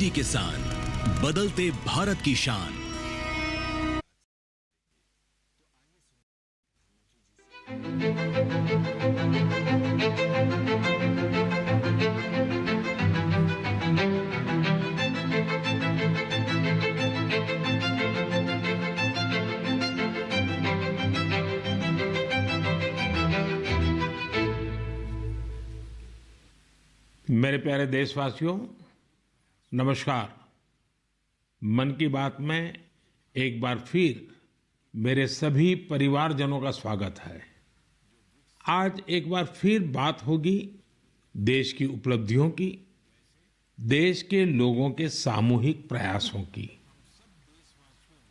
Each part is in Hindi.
खादी किसान, बदलते भारत की शान। मेरे प्यारे देशवासियों, नमस्कार। मन की बात में एक बार फिर मेरे सभी परिवारजनों का स्वागत है। आज एक बार फिर बात होगी देश की उपलब्धियों की, देश के लोगों के सामूहिक प्रयासों की।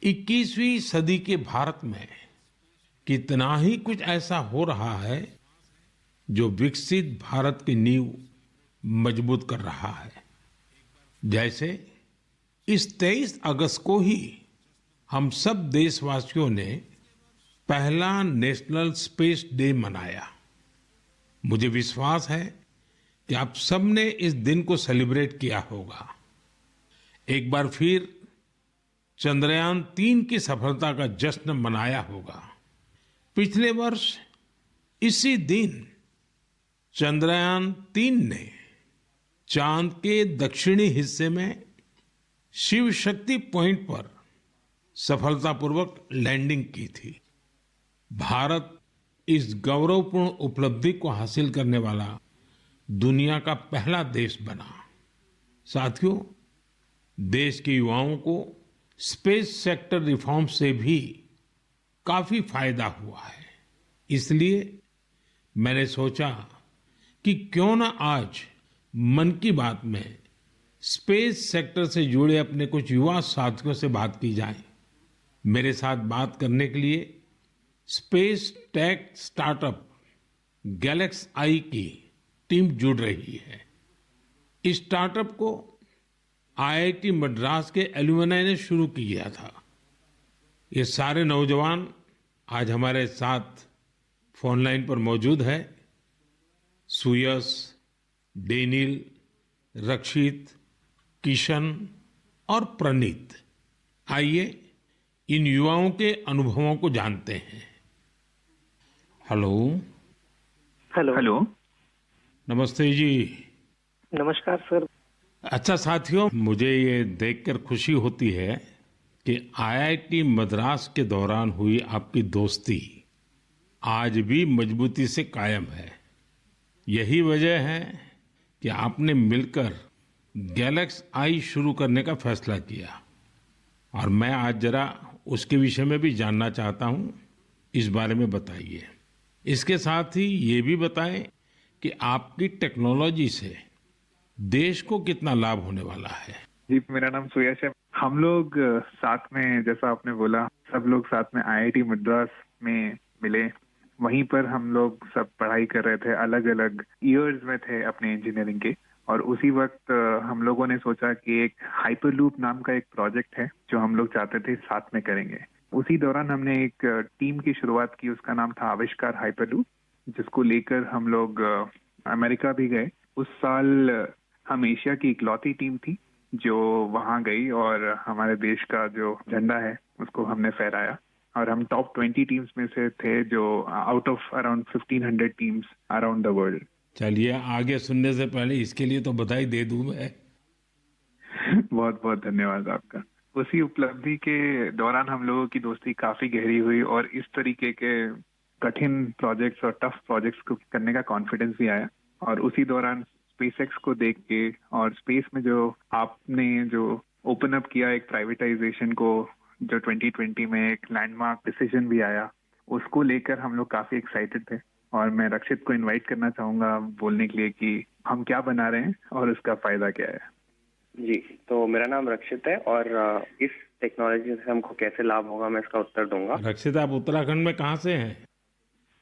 21वीं सदी के भारत में कितना ही कुछ ऐसा हो रहा है जो विकसित भारत की नींव मजबूत कर रहा है। जैसे इस 23 अगस्त को ही हम सब देशवासियों ने पहला नेशनल स्पेस डे मनाया। मुझे विश्वास है कि आप सबने इस दिन को सेलिब्रेट किया होगा। एक बार फिर चंद्रयान-3 की सफलता का जश्न मनाया होगा। पिछले वर्ष इसी दिन चंद्रयान-3 ने चांद के दक्षिणी हिस्से में शिव शक्ति पॉइंट पर सफलतापूर्वक लैंडिंग की थी। भारत इस गौरवपूर्ण उपलब्धि को हासिल करने वाला दुनिया का पहला देश बना। साथियों, देश के युवाओं को स्पेस सेक्टर रिफॉर्म से भी काफी फायदा हुआ है। इसलिए मैंने सोचा कि क्यों ना आज मन की बात में स्पेस सेक्टर से जुड़े अपने कुछ युवा साथियों से बात की जाए। मेरे साथ बात करने के लिए स्पेस टेक स्टार्टअप गैलेक्स आई की टीम जुड़ रही है। इस स्टार्टअप को आईआईटी मद्रास के एलुमनाई ने शुरू किया था। ये सारे नौजवान आज हमारे साथ फोन लाइन पर मौजूद है। सुयश, डेनिल, रक्षित, किशन और प्रणीत। आइए इन युवाओं के अनुभवों को जानते हैं। हेलो। हेलो। हेलो। नमस्ते जी। नमस्कार सर। अच्छा साथियों, मुझे ये देखकर खुशी होती है कि आईआईटी मद्रास के दौरान हुई आपकी दोस्ती आज भी मजबूती से कायम है। यही वजह है कि आपने मिलकर गैलेक्स आई शुरू करने का फैसला किया और मैं आज जरा उसके विषय में भी जानना चाहता हूं। इस बारे में बताइए। इसके साथ ही ये भी बताएं कि आपकी टेक्नोलॉजी से देश को कितना लाभ होने वाला है। जी, मेरा नाम सुयश है। हम लोग साथ में, जैसा आपने बोला, सब लोग साथ में आईआईटी मद्रास में मिले। वहीं पर हम लोग सब पढ़ाई कर रहे थे, अलग अलग ईयर्स में थे अपने इंजीनियरिंग के। और उसी वक्त हम लोगों ने सोचा कि एक हाइपरलूप नाम का एक प्रोजेक्ट है जो हम लोग चाहते थे साथ में करेंगे। उसी दौरान हमने एक टीम की शुरुआत की, उसका नाम था आविष्कार हाइपरलूप, जिसको लेकर हम लोग अमेरिका भी गए। उस साल हम एशिया की इकलौती टीम थी जो वहां गई और हमारे देश का जो झंडा है उसको हमने फहराया। और हम टॉप 20 टीम्स में से थे, जो out of around 1500 teams around the world. चलिए, आगे सुनने से पहले इसके लिए तो बधाई दे दूं मैं। बहुत बहुत धन्यवाद आपका। उसी उपलब्धि के दौरान हम लोगों की दोस्ती काफी गहरी हुई और इस तरीके के कठिन प्रोजेक्ट्स और टफ प्रोजेक्ट्स को करने का कॉन्फिडेंस भी आया। और उसी दौरान स्पेसएक्स को देख के और स्पेस में जो आपने जो ओपन अप किया एक प्राइवेटाइजेशन को, जो 2020 में एक लैंडमार्क डिसीजन भी आया, उसको लेकर हम लोग काफी एक्साइटेड थे। और मैं रक्षित को इनवाइट करना चाहूंगा बोलने के लिए कि हम क्या बना रहे हैं और उसका फायदा क्या है। जी, तो मेरा नाम रक्षित है और इस टेक्नोलॉजी से हमको कैसे लाभ होगा मैं इसका उत्तर दूंगा। रक्षित, आप उत्तराखंड में कहाँ से हैं?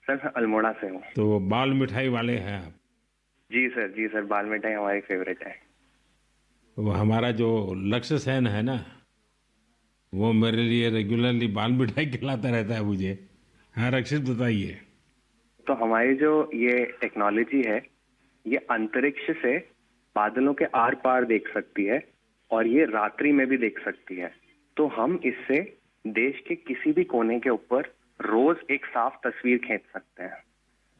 सर अल्मोड़ा से हूँ। तो बाल मिठाई वाले हैं आप? जी सर, बाल मिठाई हमारी फेवरेट है। वो हमारा जो लक्ष्य सेन है ना, वो मेरे लिए रेगुलरली बाल मिठाई खिलाता रहता है मुझे। हाँ रक्षित, बताइए। तो हमारी जो ये टेक्नोलॉजी है, ये अंतरिक्ष से बादलों के आर पार देख सकती है और ये रात्रि में भी देख सकती है। तो हम इससे देश के किसी भी कोने के ऊपर रोज एक साफ तस्वीर खींच सकते हैं।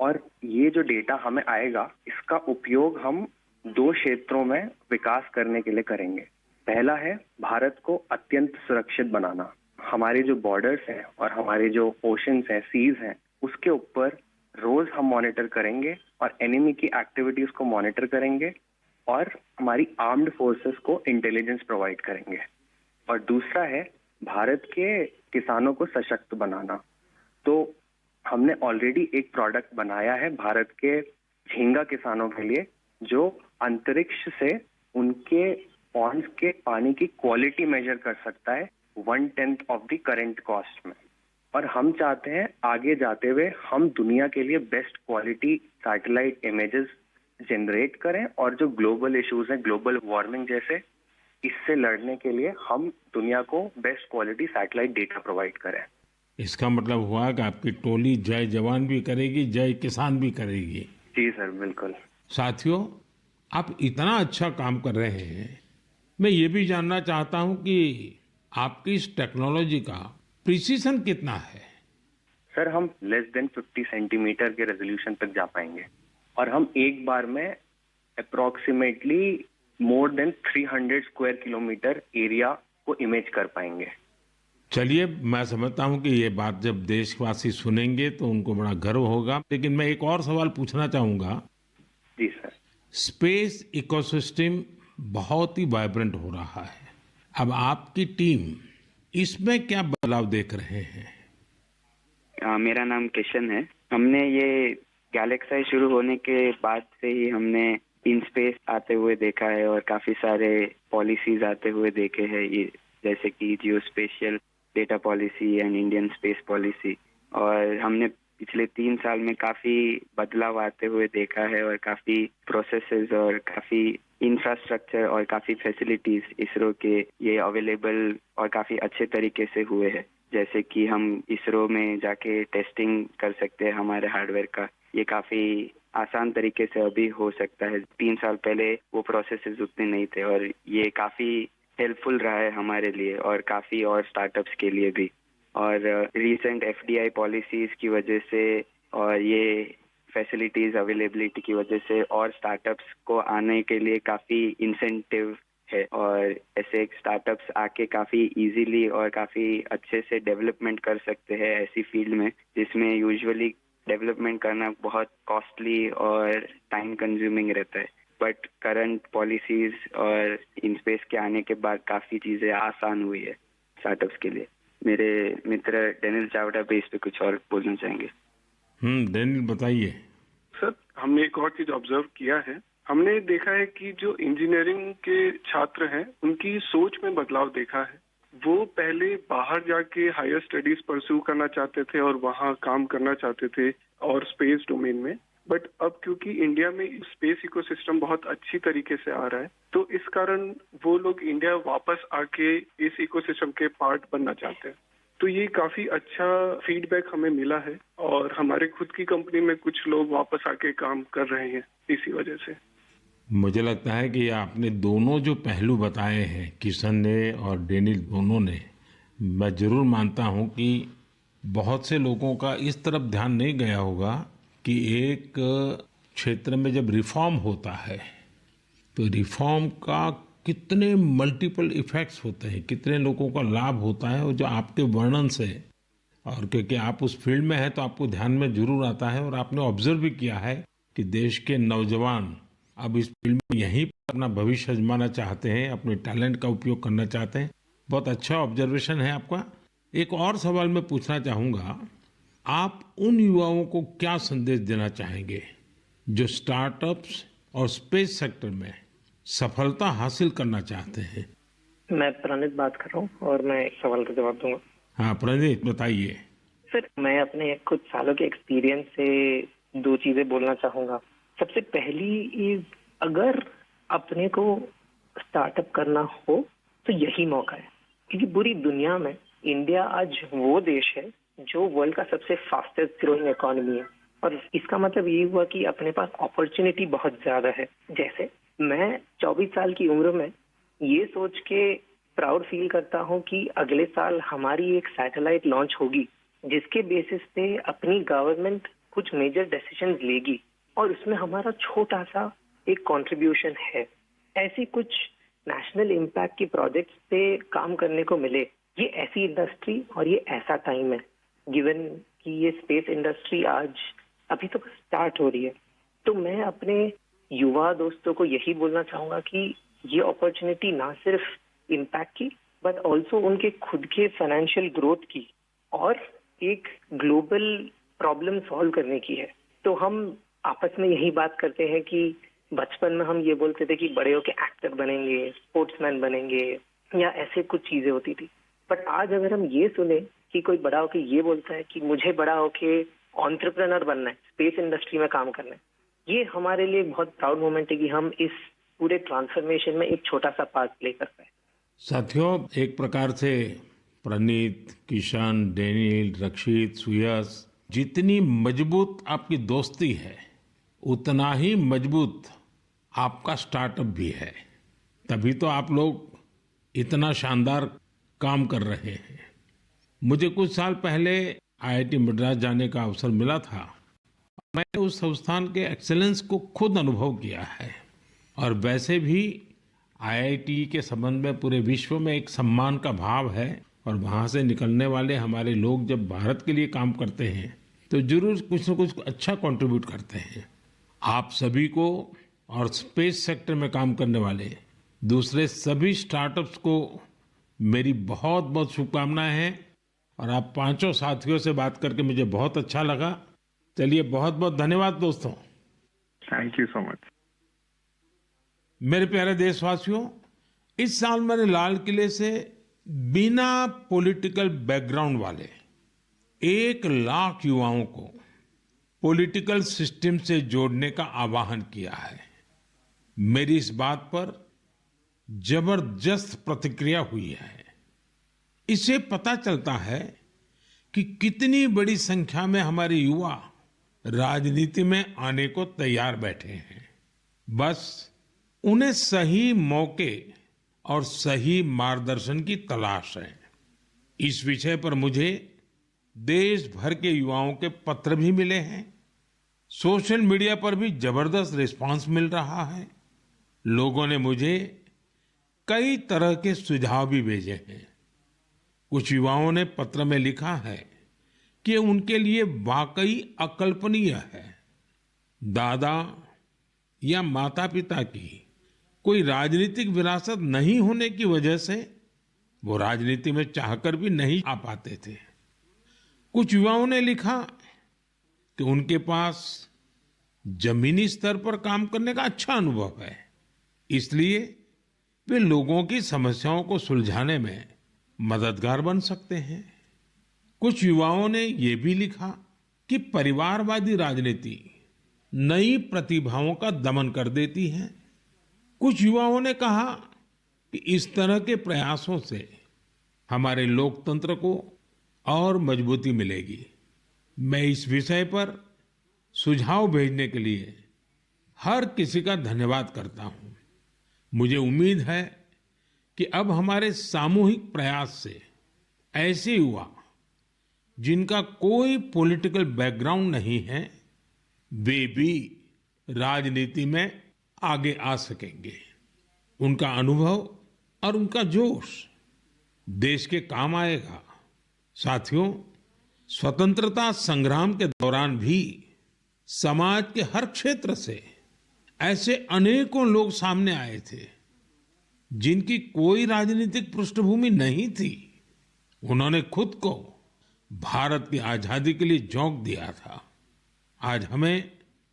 और ये जो डेटा हमें आएगा, इसका उपयोग हम 2 क्षेत्रों में विकास करने के लिए करेंगे। पहला है भारत को अत्यंत सुरक्षित बनाना। हमारे जो बॉर्डर्स हैं और हमारे जो ओशंस हैं, सीज हैं, उसके ऊपर रोज हम मॉनिटर करेंगे और एनिमी की एक्टिविटीज को मॉनिटर करेंगे और हमारी आर्म्ड फोर्सेस को इंटेलिजेंस प्रोवाइड करेंगे। और दूसरा है भारत के किसानों को सशक्त बनाना। तो हमने ऑलरेडी एक प्रोडक्ट बनाया है भारत के झींगा किसानों के लिए, जो अंतरिक्ष से उनके पॉन्ड्स के पानी की क्वालिटी मेजर कर सकता है 1/10 ऑफ द करंट कॉस्ट में। और हम चाहते हैं आगे जाते हुए हम दुनिया के लिए best quality satellite images generate करें और जो ग्लोबल इश्यूज हैं, ग्लोबल वार्मिंग जैसे, इससे लड़ने के लिए हम दुनिया को best quality satellite data provide करें। इसका मतलब हुआ कि आपकी टोली जय जवान भी करेगी, जय किसान भी करेगी। जी सर, बिल्कुल। साथियों, आप इतना अच्छा काम कर रहे हैं, मैं ये भी जानना चाहता हूं कि आपकी इस टेक्नोलॉजी का प्रिसीजन कितना है? सर, हम लेस देन 50 सेंटीमीटर के रेजोल्यूशन तक जा पाएंगे और हम एक बार में approximately more than 300 square kilometre area को इमेज कर पाएंगे। चलिए, मैं समझता हूं कि ये बात जब देशवासी सुनेंगे तो उनको बड़ा गर्व होगा। लेकिन मैं एक और सवाल पूछना चाहूंगा। जी सर। स्पेस इकोसिस्टम बहुत ही वाइब्रेंट हो रहा है। अब आपकी टीम इसमें क्या बदलाव देख रहे हैं? मेरा नाम किशन है। हमने ये गैलेक्साई शुरू होने के बाद से ही हमने इन स्पेस आते हुए देखा है और काफी सारे पॉलिसीज आते हुए देखे हैं, ये जैसे कि geospatial data policy and Indian space policy. और हमने पिछले 3 साल में काफी बदलाव आते हुए देखा है और काफी प्रोसेसेस और काफी इंफ्रास्ट्रक्चर और काफी फैसिलिटीज इसरो के ये अवेलेबल और काफी अच्छे तरीके से हुए हैं। जैसे कि हम इसरो में जाके टेस्टिंग कर सकते हैं हमारे हार्डवेयर का, ये काफी आसान तरीके से अभी हो सकता है। 3 साल पहले वो प्रोसेसेस उतने नहीं थे और ये काफी हेल्पफुल रहा है हमारे लिए और काफी और स्टार्टअप्स के लिए भी। और रिसेंट एफडीआई पॉलिसीज की वजह से और ये फैसिलिटीज अवेलेबिलिटी की वजह से और स्टार्टअप्स को आने के लिए काफी इंसेंटिव है और ऐसे स्टार्टअप्स आके काफी इजीली और काफी अच्छे से डेवलपमेंट कर सकते हैं ऐसी फील्ड में जिसमें यूजुअली डेवलपमेंट करना बहुत कॉस्टली और टाइम कंज्यूमिंग रहता है। बट करंट पॉलिसीज और इन स्पेस के आने के बाद काफी चीजें आसान हुई है स्टार्टअप्स के लिए। मेरे मित्र डेनियल चावड़ा भी इस पे कुछ और बोलना चाहेंगे। डेनियल बताइए। सर, हमने एक और चीज ऑब्जर्व किया है। हमने देखा है कि जो इंजीनियरिंग के छात्र हैं उनकी सोच में बदलाव देखा है। वो पहले बाहर जाके हायर स्टडीज परस्यू करना चाहते थे और वहाँ काम करना चाहते थे और स्पेस डोमेन में, बट अब क्योंकि इंडिया में स्पेस इकोसिस्टम बहुत अच्छी तरीके से आ रहा है तो इस कारण वो लोग इंडिया वापस आके इस इकोसिस्टम के पार्ट बनना चाहते हैं। तो ये काफी अच्छा फीडबैक हमें मिला है और हमारे खुद की कंपनी में कुछ लोग वापस आके काम कर रहे हैं इसी वजह से। मुझे लगता है कि आपने दोनों जो पहलू बताए हैं, किशन ने और डेनियल दोनों ने, मैं जरूर मानता हूं कि बहुत से लोगों का इस तरफ ध्यान नहीं गया होगा कि एक क्षेत्र में जब रिफॉर्म होता है तो रिफॉर्म का कितने मल्टीपल इफेक्ट्स होते हैं, कितने लोगों का लाभ होता है। और जो आपके वर्णन से, और क्योंकि आप उस फील्ड में हैं तो आपको ध्यान में जरूर आता है और आपने ऑब्जर्व भी किया है कि देश के नौजवान अब इस फील्ड में यहीं पर अपना भविष्य आजमाना चाहते हैं, अपने टैलेंट का उपयोग करना चाहते हैं। बहुत अच्छा ऑब्जर्वेशन है आपका। एक और सवाल मैं पूछना चाहूंगा, आप उन युवाओं को क्या संदेश देना चाहेंगे जो स्टार्टअप्स और स्पेस सेक्टर में सफलता हासिल करना चाहते हैं? मैं प्रणीत बात कर रहा हूँ और मैं एक सवाल का जवाब दूंगा। हाँ प्रणीत, बताइए। सर, मैं अपने कुछ सालों के एक्सपीरियंस से 2 चीजें बोलना चाहूंगा। सबसे पहली इज, अगर अपने को स्टार्टअप करना हो तो यही मौका है, क्योंकि पूरी दुनिया में इंडिया आज वो देश है जो वर्ल्ड का सबसे फास्टेस्ट ग्रोइंग इकोनॉमी है। और इसका मतलब ये हुआ कि अपने पास अपॉर्चुनिटी बहुत ज्यादा है। जैसे मैं 24 साल की उम्र में ये सोच के प्राउड फील करता हूँ कि अगले साल हमारी एक सैटेलाइट लॉन्च होगी जिसके बेसिस पे अपनी गवर्नमेंट कुछ मेजर डिसीजंस लेगी और उसमें हमारा छोटा सा एक कंट्रीब्यूशन है। ऐसी कुछ नेशनल इम्पैक्ट की प्रोजेक्ट्स पे काम करने को मिले, ये ऐसी इंडस्ट्री और ये ऐसा टाइम है, गिवन कि ये स्पेस इंडस्ट्री आज अभी तो स्टार्ट हो रही है। तो मैं अपने युवा दोस्तों को यही बोलना चाहूंगा कि ये अपॉर्चुनिटी ना सिर्फ इम्पैक्ट की बट ऑल्सो उनके खुद के फाइनेंशियल ग्रोथ की और एक ग्लोबल प्रॉब्लम सॉल्व करने की है। तो हम आपस में यही बात करते हैं कि बचपन में हम ये बोलते थे कि बड़े होके एक्टर बनेंगे, स्पोर्ट्समैन बनेंगे या ऐसे कुछ चीजें होती थी। बट आज अगर हम ये सुने कि कोई बड़ा होके ये बोलता है कि मुझे बड़ा होके एंटरप्रेन्योर बनना है, स्पेस इंडस्ट्री में काम करना है, ये हमारे लिए बहुत प्राउड मोमेंट है कि हम इस पूरे ट्रांसफॉर्मेशन में एक छोटा सा पार्ट प्ले कर पाए। साथियों, एक प्रकार से प्रणीत, किशन, डेनियल, रक्षित, सुयस, जितनी मजबूत आपकी दोस्ती है उतना ही मजबूत आपका स्टार्टअप भी है। तभी तो आप लोग इतना शानदार काम कर रहे हैं। मुझे कुछ साल पहले आईआईटी मद्रास जाने का अवसर मिला था। मैंने उस संस्थान के एक्सेलेंस को खुद अनुभव किया है और वैसे भी आईआईटी के संबंध में पूरे विश्व में एक सम्मान का भाव है और वहां से निकलने वाले हमारे लोग जब भारत के लिए काम करते हैं तो जरूर कुछ न कुछ अच्छा कंट्रीब्यूट करते हैं। आप सभी को और स्पेस सेक्टर में काम करने वाले दूसरे सभी स्टार्टअप्स को मेरी बहुत बहुत शुभकामनाएं हैं और आप पांचों साथियों से बात करके मुझे बहुत अच्छा लगा। चलिए, बहुत बहुत धन्यवाद दोस्तों। Thank you so much. मेरे प्यारे देशवासियों, इस साल मैंने लाल किले से बिना पॉलिटिकल बैकग्राउंड वाले 1 लाख युवाओं को पॉलिटिकल सिस्टम से जोड़ने का आह्वान किया है। मेरी इस बात पर जबरदस्त प्रतिक्रिया हुई है। इससे पता चलता है कि कितनी बड़ी संख्या में हमारे युवा राजनीति में आने को तैयार बैठे हैं। बस उन्हें सही मौके और सही मार्गदर्शन की तलाश है। इस विषय पर मुझे देश भर के युवाओं के पत्र भी मिले हैं। सोशल मीडिया पर भी जबरदस्त रिस्पांस मिल रहा है। लोगों ने मुझे कई तरह के सुझाव भी भेजे हैं। कुछ युवाओं ने पत्र में लिखा है कि उनके लिए वाकई अकल्पनीय है दादा या माता पिता की कोई राजनीतिक विरासत नहीं होने की वजह से वो राजनीति में चाहकर भी नहीं आ पाते थे। कुछ युवाओं ने लिखा कि उनके पास जमीनी स्तर पर काम करने का अच्छा अनुभव है, इसलिए वे लोगों की समस्याओं को सुलझाने में मददगार बन सकते हैं। कुछ युवाओं ने ये भी लिखा कि परिवारवादी राजनीति नई प्रतिभाओं का दमन कर देती है। कुछ युवाओं ने कहा कि इस तरह के प्रयासों से हमारे लोकतंत्र को और मजबूती मिलेगी। मैं इस विषय पर सुझाव भेजने के लिए हर किसी का धन्यवाद करता हूं। मुझे उम्मीद है कि अब हमारे सामूहिक प्रयास से ऐसे युवा जिनका कोई पॉलिटिकल बैकग्राउंड नहीं है वे भी राजनीति में आगे आ सकेंगे। उनका अनुभव और उनका जोश देश के काम आएगा। साथियों, स्वतंत्रता संग्राम के दौरान भी समाज के हर क्षेत्र से ऐसे अनेकों लोग सामने आए थे जिनकी कोई राजनीतिक पृष्ठभूमि नहीं थी। उन्होंने खुद को भारत की आजादी के लिए झोंक दिया था। आज हमें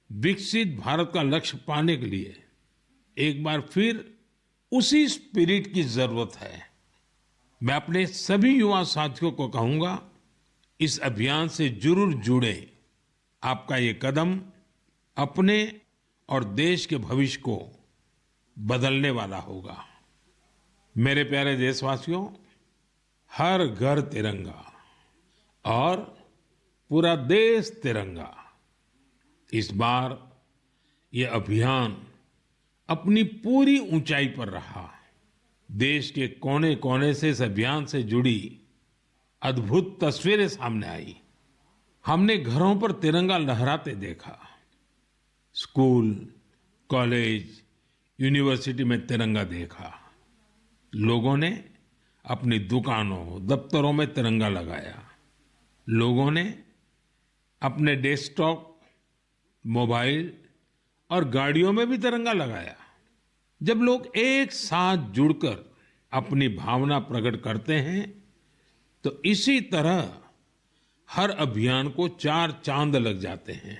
विकसित भारत का लक्ष्य पाने के लिए एक बार फिर उसी स्पिरिट की जरूरत है। मैं अपने सभी युवा साथियों को कहूंगा, इस अभियान से जरूर जुड़े। आपका ये कदम अपने और देश के भविष्य को बदलने वाला होगा। मेरे प्यारे देशवासियों, हर घर तिरंगा और पूरा देश तिरंगा। इस बार ये अभियान अपनी पूरी ऊंचाई पर रहा। देश के कोने कोने से इस अभियान से जुड़ी अद्भुत तस्वीरें सामने आई। हमने घरों पर तिरंगा लहराते देखा, स्कूल, कॉलेज, यूनिवर्सिटी में तिरंगा देखा। लोगों ने अपनी दुकानों, दफ्तरों में तिरंगा लगाया। लोगों ने अपने डेस्कटॉप, मोबाइल और गाड़ियों में भी तिरंगा लगाया। जब लोग एक साथ जुड़कर अपनी भावना प्रकट करते हैं तो इसी तरह हर अभियान को 4 चांद लग जाते हैं।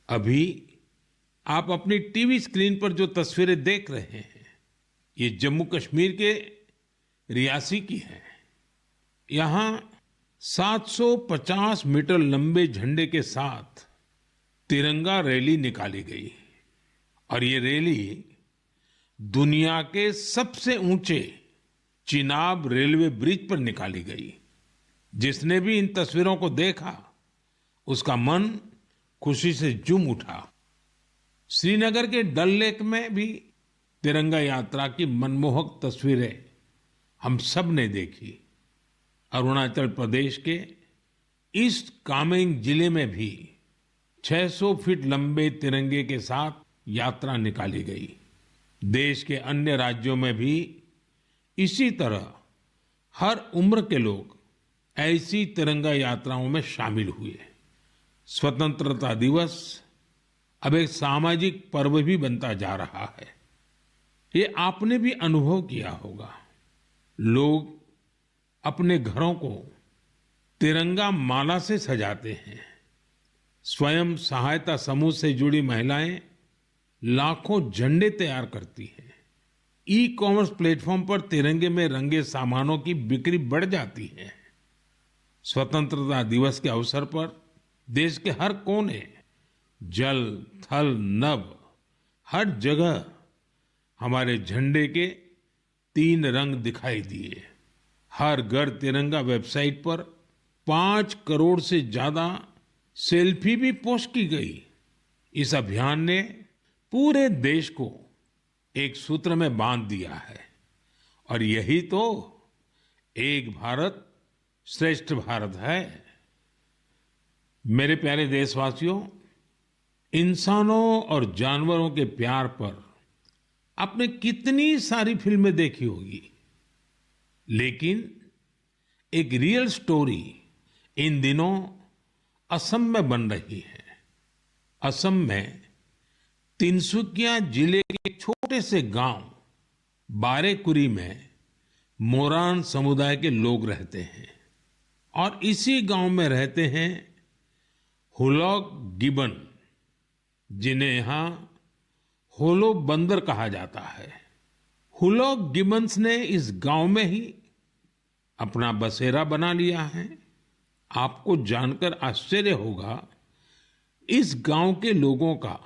अभी आप अपनी टीवी स्क्रीन पर जो तस्वीरें देख रहे हैं, ये जम्मू कश्मीर के रियासी की हैं। यहां 750 मीटर लंबे झंडे के साथ तिरंगा रैली निकाली गई और ये रैली दुनिया के सबसे ऊंचे चिनाब रेलवे ब्रिज पर निकाली गई। जिसने भी इन तस्वीरों को देखा उसका मन खुशी से झूम उठा। श्रीनगर के डल लेक में भी तिरंगा यात्रा की मनमोहक तस्वीरें हम सब ने देखी। अरुणाचल प्रदेश के ईस्ट कामेंग जिले में भी 600 फीट लंबे तिरंगे के साथ यात्रा निकाली गई। देश के अन्य राज्यों में भी इसी तरह हर उम्र के लोग ऐसी तिरंगा यात्राओं में शामिल हुए। स्वतंत्रता दिवस अब एक सामाजिक पर्व भी बनता जा रहा है। ये आपने भी अनुभव किया होगा। लोग अपने घरों को तिरंगा माला से सजाते हैं। स्वयं सहायता समूह से जुड़ी महिलाएं लाखों झंडे तैयार करती हैं। ई कॉमर्स प्लेटफॉर्म पर तिरंगे में रंगे सामानों की बिक्री बढ़ जाती है। स्वतंत्रता दिवस के अवसर पर देश के हर कोने, जल, थल, नभ, हर जगह हमारे झंडे के 3 रंग दिखाई दिए। हर घर तिरंगा वेबसाइट पर 5 करोड़ से ज्यादा सेल्फी भी पोस्ट की गई। इस अभियान ने पूरे देश को एक सूत्र में बांध दिया है और यही तो एक भारत श्रेष्ठ भारत है। मेरे प्यारे देशवासियों, इंसानों और जानवरों के प्यार पर आपने कितनी सारी फिल्में देखी होगी, लेकिन एक रियल स्टोरी इन दिनों असम में बन रही है। असम में तिनसुकिया जिले के एक छोटे से गांव बारेकुरी में मोरान समुदाय के लोग रहते हैं और इसी गांव में रहते हैं हुलॉक गिबन, जिन्हें यहां होलो बंदर कहा जाता है। हुलॉक गिबन्स ने इस गांव में ही अपना बसेरा बना लिया है। आपको जानकर आश्चर्य होगा, इस गांव के लोगों का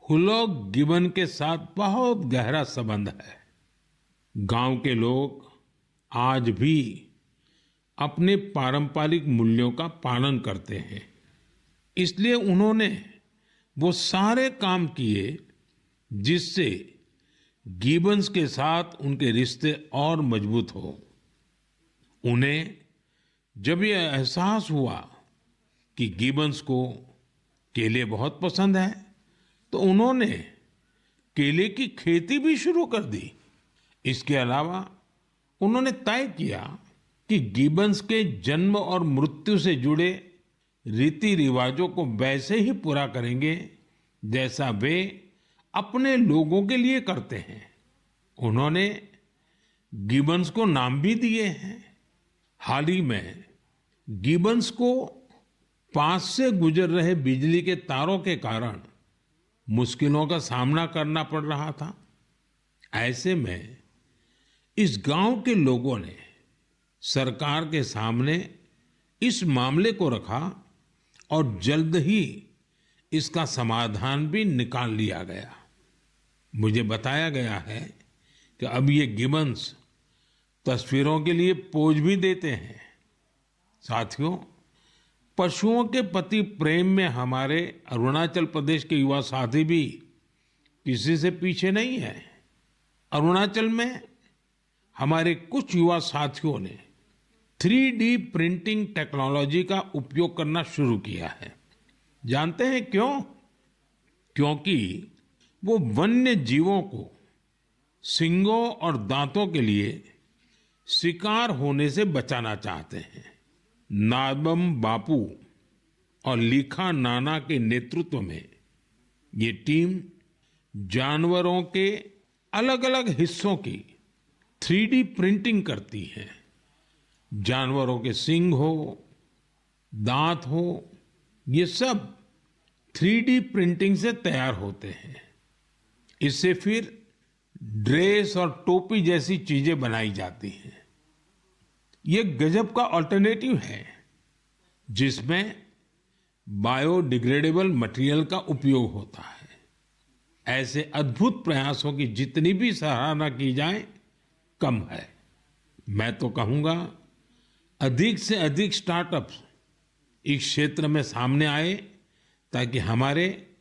हुलॉक गिबन के साथ बहुत गहरा संबंध है। गांव के लोग आज भी अपने पारंपरिक मूल्यों का पालन करते हैं, इसलिए उन्होंने वो सारे काम किए जिससे गिबन्स के साथ उनके रिश्ते और मजबूत हो। उन्हें जब ये एहसास हुआ कि गिबन्स को केले बहुत पसंद है, तो उन्होंने केले की खेती भी शुरू कर दी। इसके अलावा उन्होंने तय किया कि गिबन्स के जन्म और मृत्यु से जुड़े रीति रिवाजों को वैसे ही पूरा करेंगे जैसा वे अपने लोगों के लिए करते हैं। उन्होंने गिबन्स को नाम भी दिए हैं। हाल ही में गिबन्स को पास से गुजर रहे बिजली के तारों के कारण मुश्किलों का सामना करना पड़ रहा था। ऐसे में इस गांव के लोगों ने सरकार के सामने इस मामले को रखा और जल्द ही इसका समाधान भी निकाल लिया गया। मुझे बताया गया है कि अब ये गिबन्स तस्वीरों के लिए पोज भी देते हैं। साथियों, पशुओं के प्रति प्रेम में हमारे अरुणाचल प्रदेश के युवा साथी भी किसी से पीछे नहीं है। अरुणाचल में हमारे कुछ युवा साथियों ने 3D प्रिंटिंग टेक्नोलॉजी का उपयोग करना शुरू किया है। जानते हैं क्यों? क्योंकि वो वन्य जीवों को सींगों और दांतों के लिए शिकार होने से बचाना चाहते हैं। नाबम बापू और लीखा नाना के नेतृत्व में ये टीम जानवरों के अलग अलग हिस्सों की 3D प्रिंटिंग करती है। जानवरों के सींग हो, दांत हो, ये सब 3D प्रिंटिंग से तैयार होते हैं। इससे फिर ड्रेस और टोपी जैसी चीजें बनाई जाती हैं। ये गजब का अल्टरनेटिव है जिसमें बायोडिग्रेडेबल मटेरियल का उपयोग होता है। ऐसे अद्भुत प्रयासों की जितनी भी सराहना की जाए कम है। मैं तो कहूंगा अधिक से अधिक स्टार्टअप्स इस क्षेत्र में सामने आए ताकि हमारे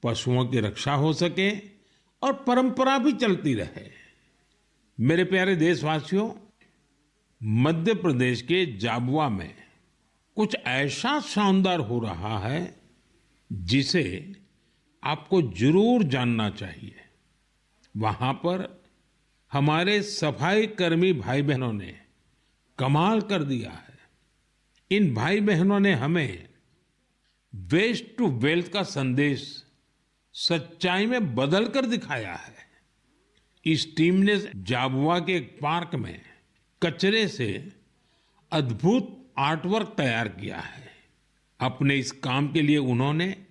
पशुओं की रक्षा हो सके और परंपरा भी चलती रहे। मेरे प्यारे देशवासियों, मध्य प्रदेश के जाबुआ में कुछ ऐसा शानदार हो रहा है जिसे आपको जरूर जानना चाहिए। वहां पर हमारे सफाई कर्मी भाई बहनों ने कमाल कर दिया है। इन भाई बहनों ने हमें वेस्ट टू वेल्थ का संदेश सच्चाई में बदल कर दिखाया है। इस टीम ने जाबुआ के एक पार्क में कचरे से अद्भुत आर्टवर्क तैयार किया है। अपने इस काम के लिए उन्होंने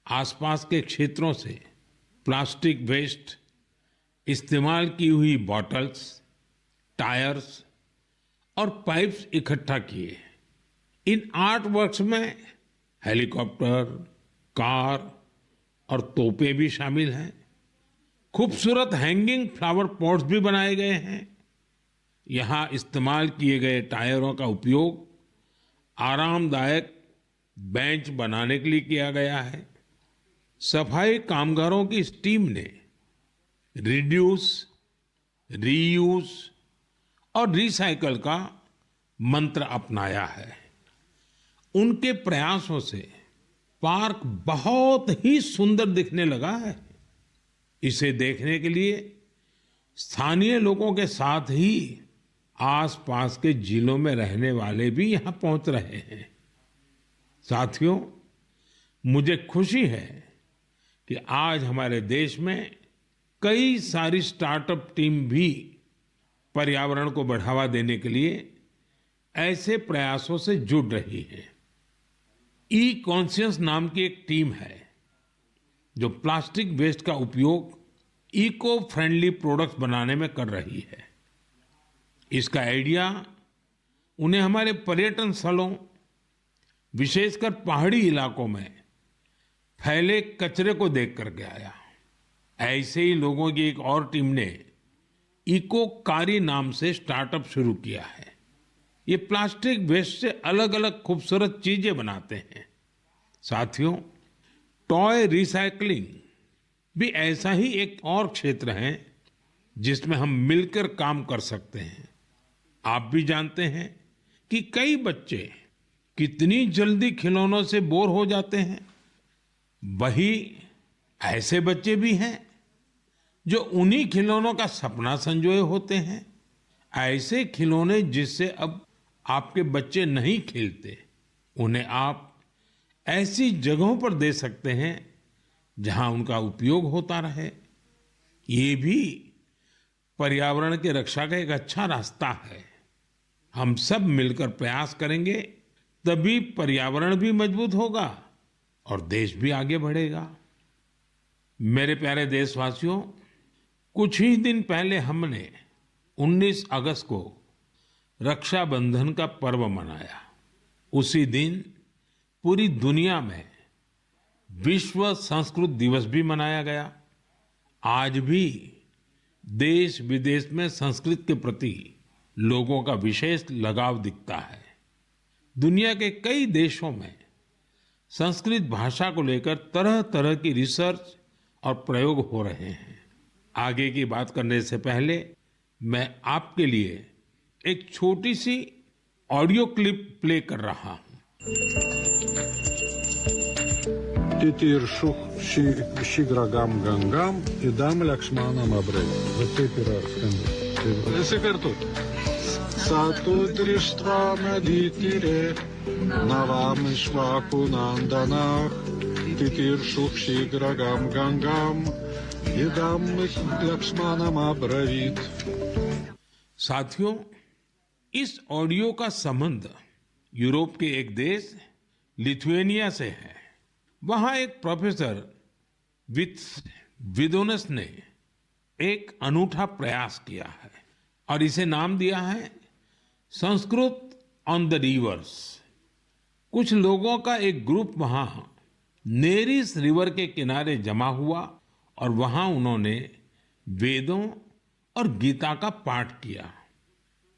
आसपास के क्षेत्रों से प्लास्टिक वेस्ट, इस्तेमाल की हुई बॉटल्स, टायर्स और पाइप्स इकट्ठा किए। इन आर्ट वर्क्स में हेलीकॉप्टर, कार और तोपें भी शामिल हैं। खूबसूरत हैंगिंग फ्लावर पॉट्स भी बनाए गए हैं। यहां इस्तेमाल किए गए टायरों का उपयोग आरामदायक बेंच बनाने के लिए किया गया है। सफाई कामगारों की इस टीम ने रिड्यूस, रीयूज और रिसाइकल का मंत्र अपनाया है। उनके प्रयासों से पार्क बहुत ही सुंदर दिखने लगा है। इसे देखने के लिए स्थानीय लोगों के साथ ही आसपास के जिलों में रहने वाले भी यहां पहुंच रहे हैं। साथियों, मुझे खुशी है कि आज हमारे देश में कई सारी स्टार्टअप टीम भी पर्यावरण को बढ़ावा देने के लिए ऐसे प्रयासों से जुड़ रही है। ई कॉन्शियस नाम की एक टीम है जो प्लास्टिक वेस्ट का उपयोग इको फ्रेंडली प्रोडक्ट्स बनाने में कर रही है। इसका आइडिया उन्हें हमारे पर्यटन स्थलों, विशेषकर पहाड़ी इलाकों में फैले कचरे को देख करके आया। ऐसे ही लोगों की एक और टीम ने इको कारी नाम से स्टार्टअप शुरू किया है। ये प्लास्टिक वेस्ट से अलग अलग खूबसूरत चीजें बनाते हैं। साथियों, टॉय रिसाइकलिंग भी ऐसा ही एक और क्षेत्र है जिसमें हम मिलकर काम कर सकते हैं। आप भी जानते हैं कि कई बच्चे कितनी जल्दी खिलौनों से बोर हो जाते हैं। वही ऐसे बच्चे भी हैं जो उन्हीं खिलौनों का सपना संजोए होते हैं। ऐसे खिलौने जिससे अब आपके बच्चे नहीं खेलते, उन्हें आप ऐसी जगहों पर दे सकते हैं जहां उनका उपयोग होता रहे। ये भी पर्यावरण की रक्षा का एक अच्छा रास्ता है। हम सब मिलकर प्रयास करेंगे तभी पर्यावरण भी मजबूत होगा और देश भी आगे बढ़ेगा। मेरे प्यारे देशवासियों, कुछ ही दिन पहले हमने 19 अगस्त को रक्षाबंधन का पर्व मनाया। उसी दिन पूरी दुनिया में विश्व संस्कृत दिवस भी मनाया गया। आज भी देश विदेश में संस्कृत के प्रति लोगों का विशेष लगाव दिखता है। दुनिया के कई देशों में संस्कृत भाषा को लेकर तरह तरह की रिसर्च और प्रयोग हो रहे हैं। आगे की बात करने से पहले मैं आपके लिए एक छोटी सी ऑडियो क्लिप प्ले कर रहा हूं। Titiršu šīgragam gangam idam Lakshmanam abrei. Вот taip yra skambės. Visi kartu. Satu drištva meditire navam išvaku nandanach. Titiršu šīgragam gangam idam Lakshmanam abravit. साथियों, इस ऑडियो का संबंध यूरोप के एक देश लिथुएनिया से है। वहां एक प्रोफेसर विदोनस ने एक अनूठा प्रयास किया है और इसे नाम दिया है संस्कृत ऑन द रिवर्स। कुछ लोगों का एक ग्रुप वहां नेरिस रिवर के किनारे जमा हुआ और वहां उन्होंने वेदों और गीता का पाठ किया।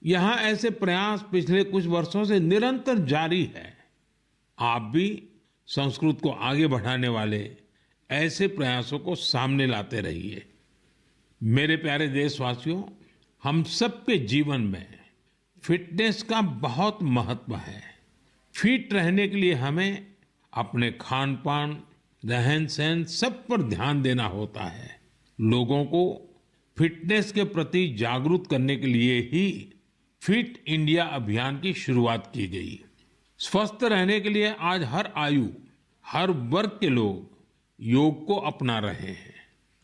यहां ऐसे प्रयास पिछले कुछ वर्षों से निरंतर जारी है। आप भी संस्कृत को आगे बढ़ाने वाले ऐसे प्रयासों को सामने लाते रहिए। मेरे प्यारे देशवासियों, हम सबके जीवन में फिटनेस का बहुत महत्व है। फिट रहने के लिए हमें अपने खान पान, रहन सहन सब पर ध्यान देना होता है। लोगों को फिटनेस के प्रति जागरूक करने के लिए ही फिट इंडिया अभियान की शुरुआत की गई। स्वस्थ रहने के लिए आज हर आयु, हर वर्ग के लोग योग को अपना रहे हैं।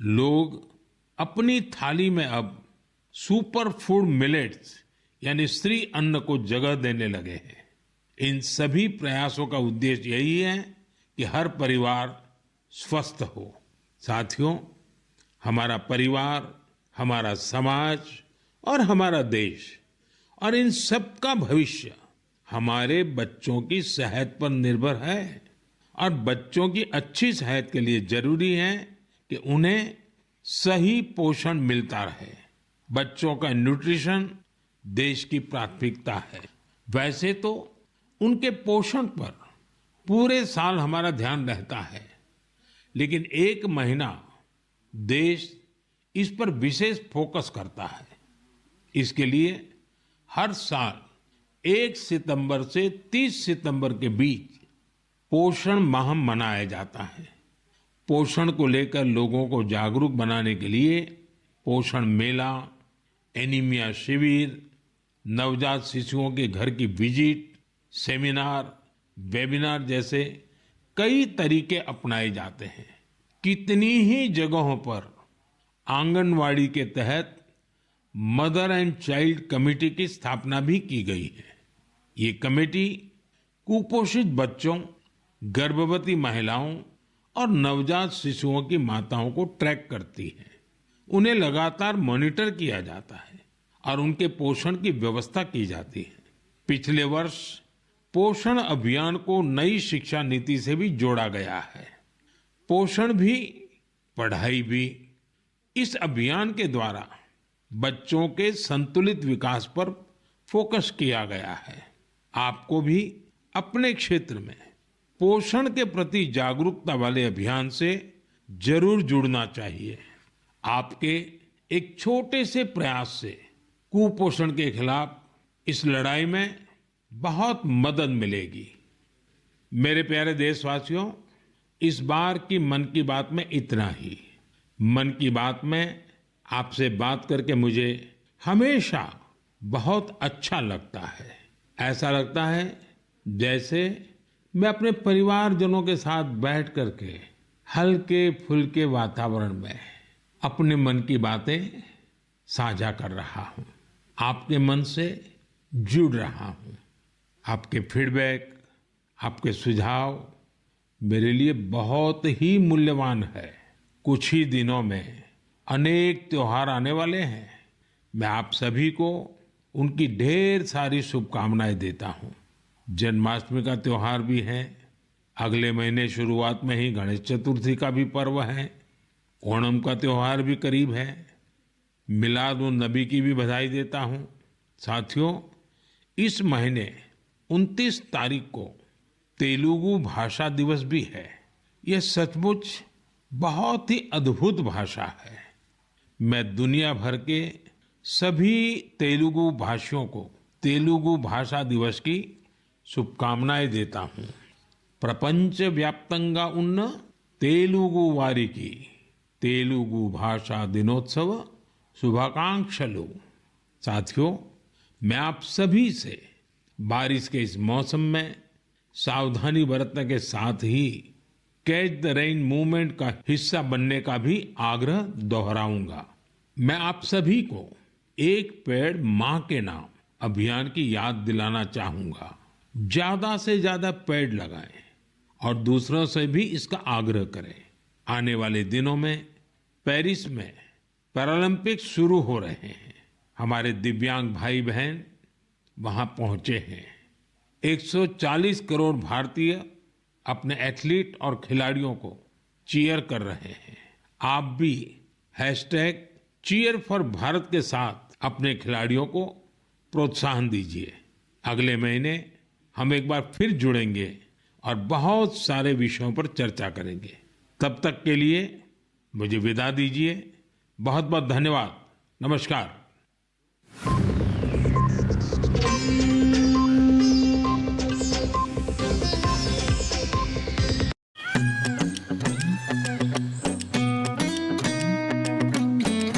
लोग अपनी थाली में अब सुपर फूड मिलेट्स यानी श्री अन्न को जगह देने लगे हैं। इन सभी प्रयासों का उद्देश्य यही है कि हर परिवार स्वस्थ हो। साथियों, हमारा परिवार, हमारा समाज और हमारा देश और इन सब का भविष्य हमारे बच्चों की सेहत पर निर्भर है और बच्चों की अच्छी सेहत के लिए जरूरी है कि उन्हें सही पोषण मिलता रहे। बच्चों का न्यूट्रिशन देश की प्राथमिकता है। वैसे तो उनके पोषण पर पूरे साल हमारा ध्यान रहता है, लेकिन एक महीना देश इस पर विशेष फोकस करता है। इसके लिए हर साल 1 सितंबर से 30 सितंबर के बीच पोषण माह मनाया जाता है। पोषण को लेकर लोगों को जागरूक बनाने के लिए पोषण मेला, एनीमिया शिविर, नवजात शिशुओं के घर की विजिट, सेमिनार, वेबिनार जैसे कई तरीके अपनाए जाते हैं। कितनी ही जगहों पर आंगनवाड़ी के तहत मदर एंड चाइल्ड कमेटी की स्थापना भी की गई है। ये कमेटी कुपोषित बच्चों, गर्भवती महिलाओं और नवजात शिशुओं की माताओं को ट्रैक करती है। उन्हें लगातार मॉनिटर किया जाता है और उनके पोषण की व्यवस्था की जाती है। पिछले वर्ष पोषण अभियान को नई शिक्षा नीति से भी जोड़ा गया है। पोषण भी, पढ़ाई भी। इस अभियान के द्वारा बच्चों के संतुलित विकास पर फोकस किया गया है। आपको भी अपने क्षेत्र में पोषण के प्रति जागरूकता वाले अभियान से जरूर जुड़ना चाहिए। आपके एक छोटे से प्रयास से कुपोषण के खिलाफ इस लड़ाई में बहुत मदद मिलेगी। मेरे प्यारे देशवासियों, इस बार की मन की बात में इतना ही। मन की बात में आपसे बात करके मुझे हमेशा बहुत अच्छा लगता है। ऐसा लगता है जैसे मैं अपने परिवारजनों के साथ बैठ करके हल्के फुल्के वातावरण में अपने मन की बातें साझा कर रहा हूं, आपके मन से जुड़ रहा हूं। आपके फीडबैक, आपके सुझाव मेरे लिए बहुत ही मूल्यवान है। कुछ ही दिनों में अनेक त्योहार आने वाले हैं। मैं आप सभी को उनकी ढेर सारी शुभकामनाएं देता हूं। जन्माष्टमी का त्योहार भी है। अगले महीने शुरुआत में ही गणेश चतुर्थी का भी पर्व है। ओणम का त्योहार भी करीब है। मिलाद उन नबी की भी बधाई देता हूं। साथियों, इस महीने 29 तारीख को तेलुगु भाषा दिवस भी है। यह सचमुच बहुत ही अद्भुत भाषा है। मैं दुनिया भर के सभी तेलुगु भाषियों को तेलुगु भाषा दिवस की शुभकामनाएं देता हूं। प्रपंच व्याप्तंगा उन्न तेलुगु वारिकी तेलुगु भाषा दिनोत्सव शुभाकांक्षलु। साथियों, मैं आप सभी से बारिश के इस मौसम में सावधानी बरतने के साथ ही कैच द रेन मूवमेंट का हिस्सा बनने का भी आग्रह दोहराऊंगा। मैं आप सभी को एक पेड़ मां के नाम अभियान की याद दिलाना चाहूंगा। ज्यादा से ज्यादा पेड़ लगाएं और दूसरों से भी इसका आग्रह करें। आने वाले दिनों में पेरिस में पैरालंपिक्स शुरू हो रहे हैं। हमारे दिव्यांग भाई बहन वहां पहुंचे हैं। 140 करोड़ भारतीय अपने एथलीट और खिलाड़ियों को चीयर कर रहे हैं। आप भी #cheer4Bharat के साथ अपने खिलाड़ियों को प्रोत्साहन दीजिए। अगले महीने हम एक बार फिर जुड़ेंगे और बहुत सारे विषयों पर चर्चा करेंगे। तब तक के लिए मुझे विदा दीजिए। बहुत बहुत धन्यवाद। नमस्कार।